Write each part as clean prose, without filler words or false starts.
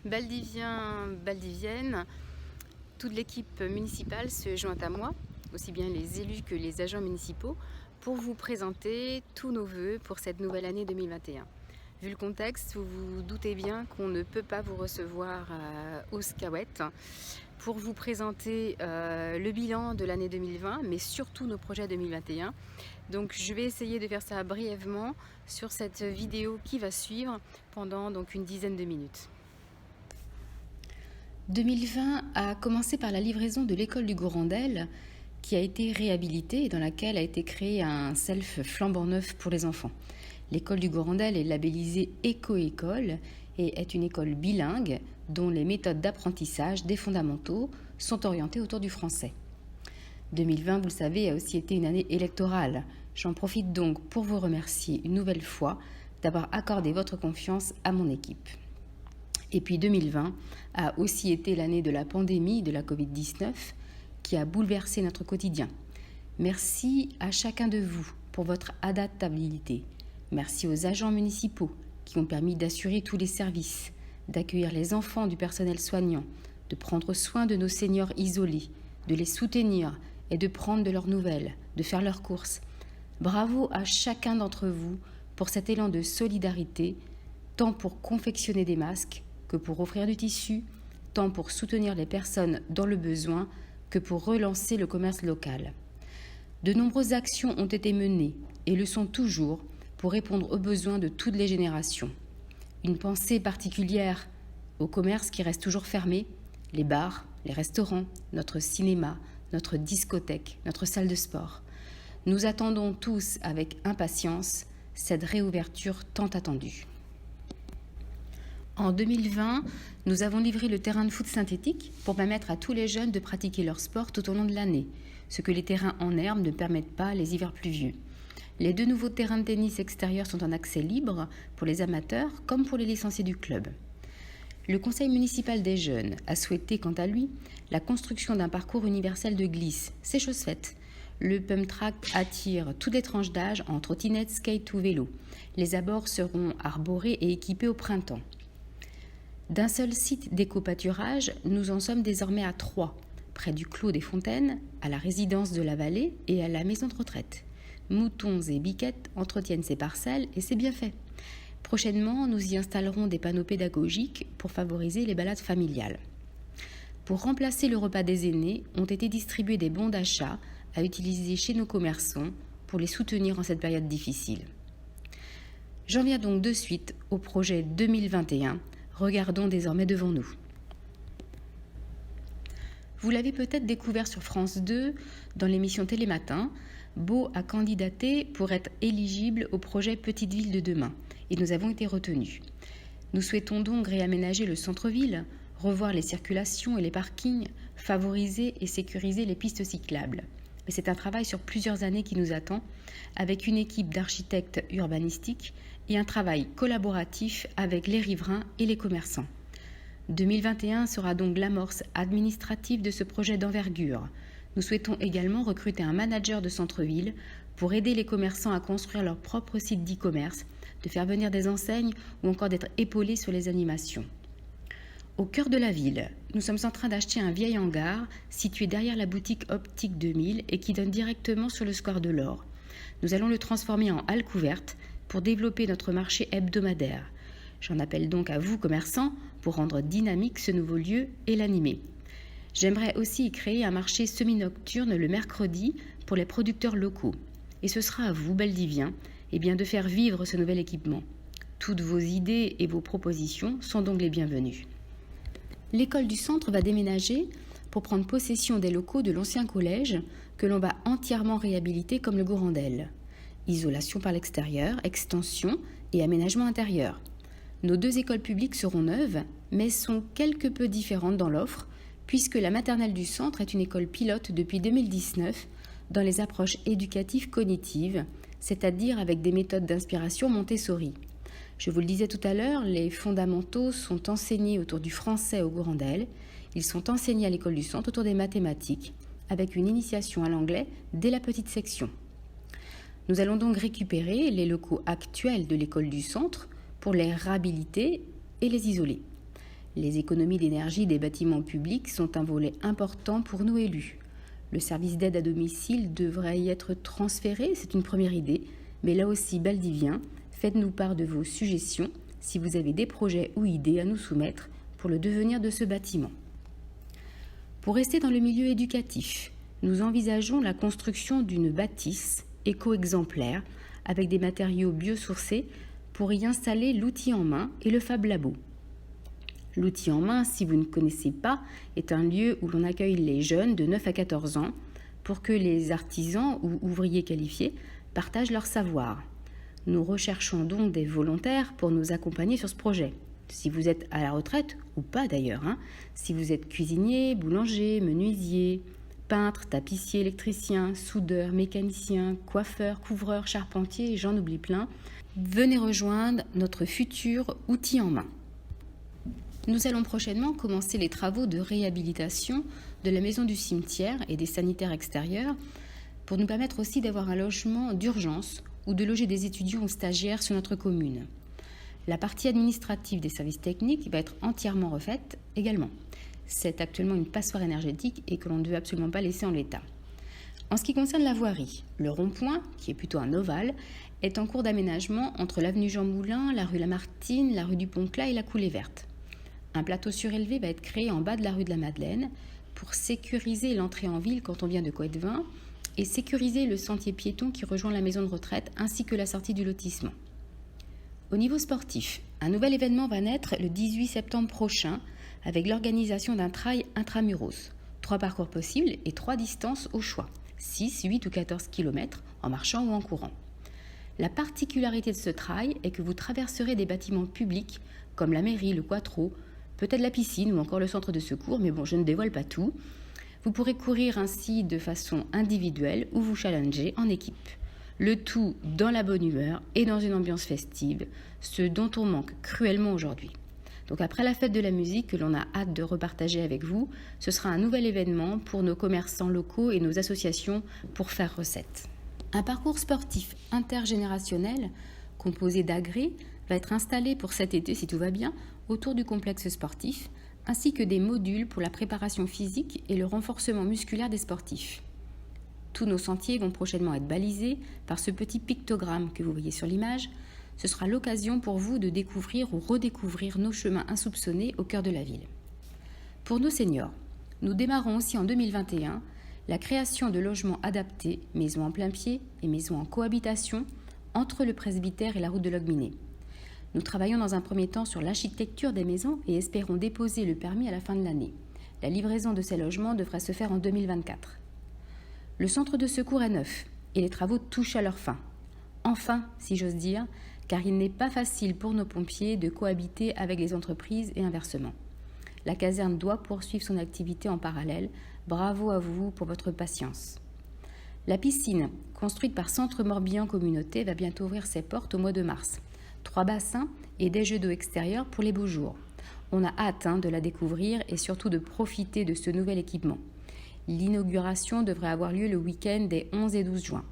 Baldiviens, Baldiviennes, toute l'équipe municipale se joint à moi, aussi bien les élus que les agents municipaux, pour vous présenter tous nos vœux pour cette nouvelle année 2021. Vu le contexte, vous vous doutez bien qu'on ne peut pas vous recevoir aux Scaouettes pour vous présenter le bilan de l'année 2020, mais surtout nos projets 2021. Donc je vais essayer de faire ça brièvement sur cette vidéo qui va suivre pendant donc une dizaine de minutes. 2020 a commencé par la livraison de l'école du Gourandel qui a été réhabilitée et dans laquelle a été créé un self flambant neuf pour les enfants. L'école du Gourandel est labellisée Éco-École et est une école bilingue dont les méthodes d'apprentissage des fondamentaux sont orientées autour du français. 2020, vous le savez, a aussi été une année électorale. J'en profite donc pour vous remercier une nouvelle fois d'avoir accordé votre confiance à mon équipe. Et puis 2020 a aussi été l'année de la pandémie de la Covid-19 qui a bouleversé notre quotidien. Merci à chacun de vous pour votre adaptabilité. Merci aux agents municipaux qui ont permis d'assurer tous les services, d'accueillir les enfants du personnel soignant, de prendre soin de nos seniors isolés, de les soutenir et de prendre de leurs nouvelles, de faire leurs courses. Bravo à chacun d'entre vous pour cet élan de solidarité, tant pour confectionner des masques que pour offrir du tissu, tant pour soutenir les personnes dans le besoin que pour relancer le commerce local. De nombreuses actions ont été menées et le sont toujours pour répondre aux besoins de toutes les générations. Une pensée particulière aux commerces qui restent toujours fermés, les bars, les restaurants, notre cinéma, notre discothèque, notre salle de sport. Nous attendons tous avec impatience cette réouverture tant attendue. En 2020, nous avons livré le terrain de foot synthétique pour permettre à tous les jeunes de pratiquer leur sport tout au long de l'année, ce que les terrains en herbe ne permettent pas les hivers pluvieux. Les 2 nouveaux terrains de tennis extérieurs sont en accès libre pour les amateurs comme pour les licenciés du club. Le conseil municipal des jeunes a souhaité, quant à lui, la construction d'un parcours universel de glisse. C'est chose faite. Le pump track attire toutes les tranches d'âge en trottinette, skate ou vélo. Les abords seront arborés et équipés au printemps. D'un seul site d'éco-pâturage, nous en sommes désormais à 3, près du Clos des Fontaines, à la résidence de la Vallée et à la maison de retraite. Moutons et biquettes entretiennent ces parcelles et c'est bien fait. Prochainement, nous y installerons des panneaux pédagogiques pour favoriser les balades familiales. Pour remplacer le repas des aînés, ont été distribués des bons d'achat à utiliser chez nos commerçants pour les soutenir en cette période difficile. J'en viens donc de suite au projet 2021. Regardons désormais devant nous. Vous l'avez peut-être découvert sur France 2 dans l'émission Télématin. Beau a candidaté pour être éligible au projet Petite Ville de demain et nous avons été retenus. Nous souhaitons donc réaménager le centre-ville, revoir les circulations et les parkings, favoriser et sécuriser les pistes cyclables. Mais c'est un travail sur plusieurs années qui nous attend, avec une équipe d'architectes urbanistiques et un travail collaboratif avec les riverains et les commerçants. 2021 sera donc l'amorce administrative de ce projet d'envergure. Nous souhaitons également recruter un manager de centre-ville pour aider les commerçants à construire leur propre site d'e-commerce, de faire venir des enseignes ou encore d'être épaulés sur les animations. Au cœur de la ville, nous sommes en train d'acheter un vieil hangar situé derrière la boutique Optique 2000 et qui donne directement sur le square de l'Or. Nous allons le transformer en halle couverte pour développer notre marché hebdomadaire. J'en appelle donc à vous, commerçants, pour rendre dynamique ce nouveau lieu et l'animer. J'aimerais aussi y créer un marché semi-nocturne le mercredi pour les producteurs locaux. Et ce sera à vous, Baldiviens, de faire vivre ce nouvel équipement. Toutes vos idées et vos propositions sont donc les bienvenues. L'école du centre va déménager pour prendre possession des locaux de l'ancien collège que l'on va entièrement réhabiliter comme le Gourandel. Isolation par l'extérieur, extension et aménagement intérieur. Nos 2 écoles publiques seront neuves, mais sont quelque peu différentes dans l'offre, puisque la maternelle du centre est une école pilote depuis 2019 dans les approches éducatives cognitives, c'est-à-dire avec des méthodes d'inspiration Montessori. Je vous le disais tout à l'heure, les fondamentaux sont enseignés autour du français au Gourandel. Ils sont enseignés à l'école du centre autour des mathématiques, avec une initiation à l'anglais dès la petite section. Nous allons donc récupérer les locaux actuels de l'école du centre pour les réhabiliter et les isoler. Les économies d'énergie des bâtiments publics sont un volet important pour nous élus. Le service d'aide à domicile devrait y être transféré, c'est une première idée, mais là aussi, Baldivien, faites-nous part de vos suggestions si vous avez des projets ou idées à nous soumettre pour le devenir de ce bâtiment. Pour rester dans le milieu éducatif, nous envisageons la construction d'une bâtisse éco-exemplaire avec des matériaux biosourcés pour y installer l'outil en main et le Fab Labo. L'outil en main, si vous ne connaissez pas, est un lieu où l'on accueille les jeunes de 9 à 14 ans pour que les artisans ou ouvriers qualifiés partagent leur savoir. Nous recherchons donc des volontaires pour nous accompagner sur ce projet. Si vous êtes à la retraite, ou pas d'ailleurs, si vous êtes cuisinier, boulanger, menuisier, peintre, tapissier, électricien, soudeur, mécanicien, coiffeur, couvreur, charpentier, et j'en oublie plein, venez rejoindre notre futur outil en main. Nous allons prochainement commencer les travaux de réhabilitation de la maison du cimetière et des sanitaires extérieurs pour nous permettre aussi d'avoir un logement d'urgence ou de loger des étudiants ou stagiaires sur notre commune. La partie administrative des services techniques va être entièrement refaite également. C'est actuellement une passoire énergétique et que l'on ne veut absolument pas laisser en l'état. En ce qui concerne la voirie, le rond-point, qui est plutôt un ovale, est en cours d'aménagement entre l'avenue Jean Moulin, la rue Lamartine, la rue du Pont-Clat et la Coulée Verte. Un plateau surélevé va être créé en bas de la rue de la Madeleine pour sécuriser l'entrée en ville quand on vient de Coëtevin et sécuriser le sentier piéton qui rejoint la maison de retraite ainsi que la sortie du lotissement. Au niveau sportif, un nouvel événement va naître le 18 septembre prochain avec l'organisation d'un trail intramuros. 3 parcours possibles et 3 distances au choix, 6, 8 ou 14 km en marchant ou en courant. La particularité de ce trail est que vous traverserez des bâtiments publics comme la mairie, le Quattro, peut-être la piscine ou encore le centre de secours, mais bon, je ne dévoile pas tout. Vous pourrez courir ainsi de façon individuelle ou vous challenger en équipe. Le tout dans la bonne humeur et dans une ambiance festive, ce dont on manque cruellement aujourd'hui. Donc après la fête de la musique que l'on a hâte de repartager avec vous, ce sera un nouvel événement pour nos commerçants locaux et nos associations pour faire recette. Un parcours sportif intergénérationnel composé d'agrès va être installé pour cet été si tout va bien autour du complexe sportif ainsi que des modules pour la préparation physique et le renforcement musculaire des sportifs. Tous nos sentiers vont prochainement être balisés par ce petit pictogramme que vous voyez sur l'image. Ce sera l'occasion pour vous de découvrir ou redécouvrir nos chemins insoupçonnés au cœur de la ville. Pour nos seniors, nous démarrons aussi en 2021 la création de logements adaptés, maisons en plein pied et maisons en cohabitation entre le presbytère et la route de Logminé. Nous travaillons dans un premier temps sur l'architecture des maisons et espérons déposer le permis à la fin de l'année. La livraison de ces logements devrait se faire en 2024. Le centre de secours est neuf et les travaux touchent à leur fin. Enfin, si j'ose dire, car il n'est pas facile pour nos pompiers de cohabiter avec les entreprises et inversement. La caserne doit poursuivre son activité en parallèle. Bravo à vous pour votre patience. La piscine, construite par Centre Morbihan Communauté, va bientôt ouvrir ses portes au mois de mars. 3 bassins et des jeux d'eau extérieurs pour les beaux jours. On a hâte de la découvrir et surtout de profiter de ce nouvel équipement. L'inauguration devrait avoir lieu le week-end des 11 et 12 juin.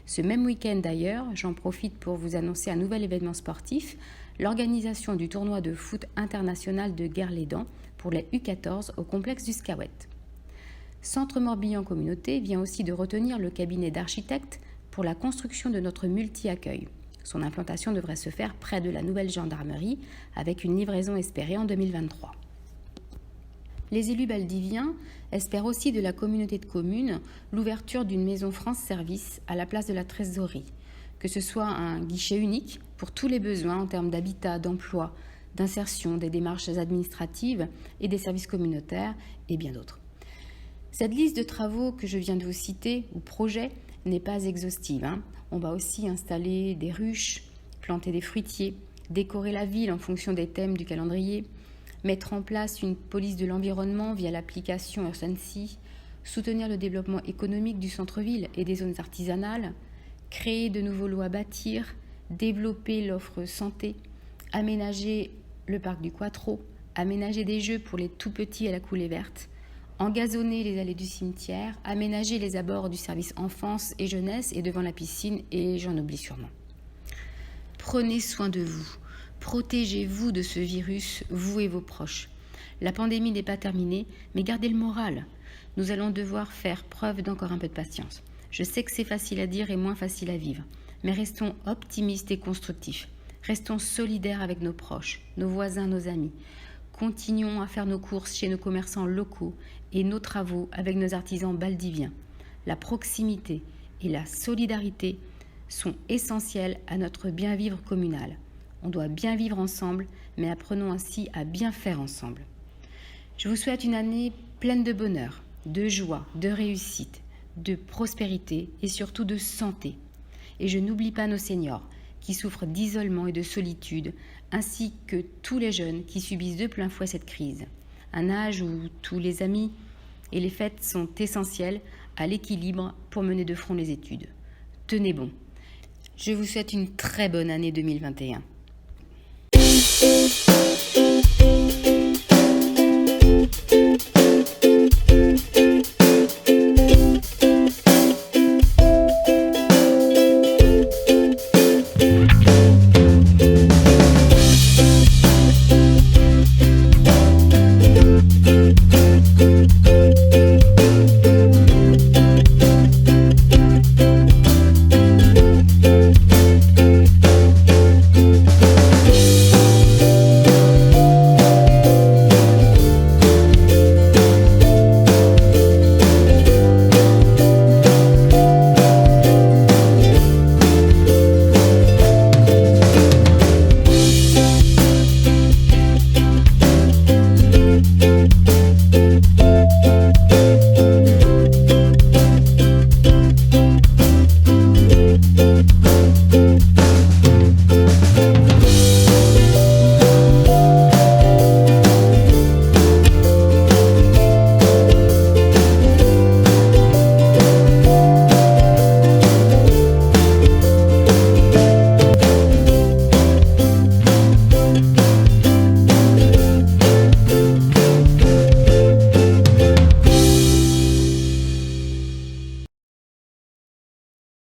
Ce même week-end d'ailleurs, j'en profite pour vous annoncer un nouvel événement sportif, l'organisation du tournoi de foot international de Guerre-les-Dents pour les U14 au complexe du Scawet. Centre Morbihan Communauté vient aussi de retenir le cabinet d'architectes pour la construction de notre multi-accueil. Son implantation devrait se faire près de la nouvelle gendarmerie avec une livraison espérée en 2023. Les élus baldiviens espèrent aussi de la communauté de communes l'ouverture d'une maison France Service à la place de la trésorerie, que ce soit un guichet unique pour tous les besoins en termes d'habitat, d'emploi, d'insertion, des démarches administratives et des services communautaires et bien d'autres. Cette liste de travaux que je viens de vous citer, ou projets, n'est pas exhaustive. On va aussi installer des ruches, planter des fruitiers, décorer la ville en fonction des thèmes du calendrier, mettre en place une police de l'environnement via l'application Ursency, soutenir le développement économique du centre-ville et des zones artisanales, créer de nouveaux lots à bâtir, développer l'offre santé, aménager le parc du Quattro, aménager des jeux pour les tout-petits à la Coulée Verte, engazonner les allées du cimetière, aménager les abords du service enfance et jeunesse et devant la piscine, et j'en oublie sûrement. Prenez soin de vous. Protégez-vous de ce virus, vous et vos proches. La pandémie n'est pas terminée, mais gardez le moral. Nous allons devoir faire preuve d'encore un peu de patience. Je sais que c'est facile à dire et moins facile à vivre, mais restons optimistes et constructifs. Restons solidaires avec nos proches, nos voisins, nos amis. Continuons à faire nos courses chez nos commerçants locaux et nos travaux avec nos artisans baldiviens. La proximité et la solidarité sont essentielles à notre bien vivre communal. On doit bien vivre ensemble, mais apprenons ainsi à bien faire ensemble. Je vous souhaite une année pleine de bonheur, de joie, de réussite, de prospérité et surtout de santé. Et je n'oublie pas nos seniors qui souffrent d'isolement et de solitude, ainsi que tous les jeunes qui subissent de plein fouet cette crise. Un âge où tous les amis et les fêtes sont essentiels à l'équilibre pour mener de front les études. Tenez bon. Je vous souhaite une très bonne année 2021.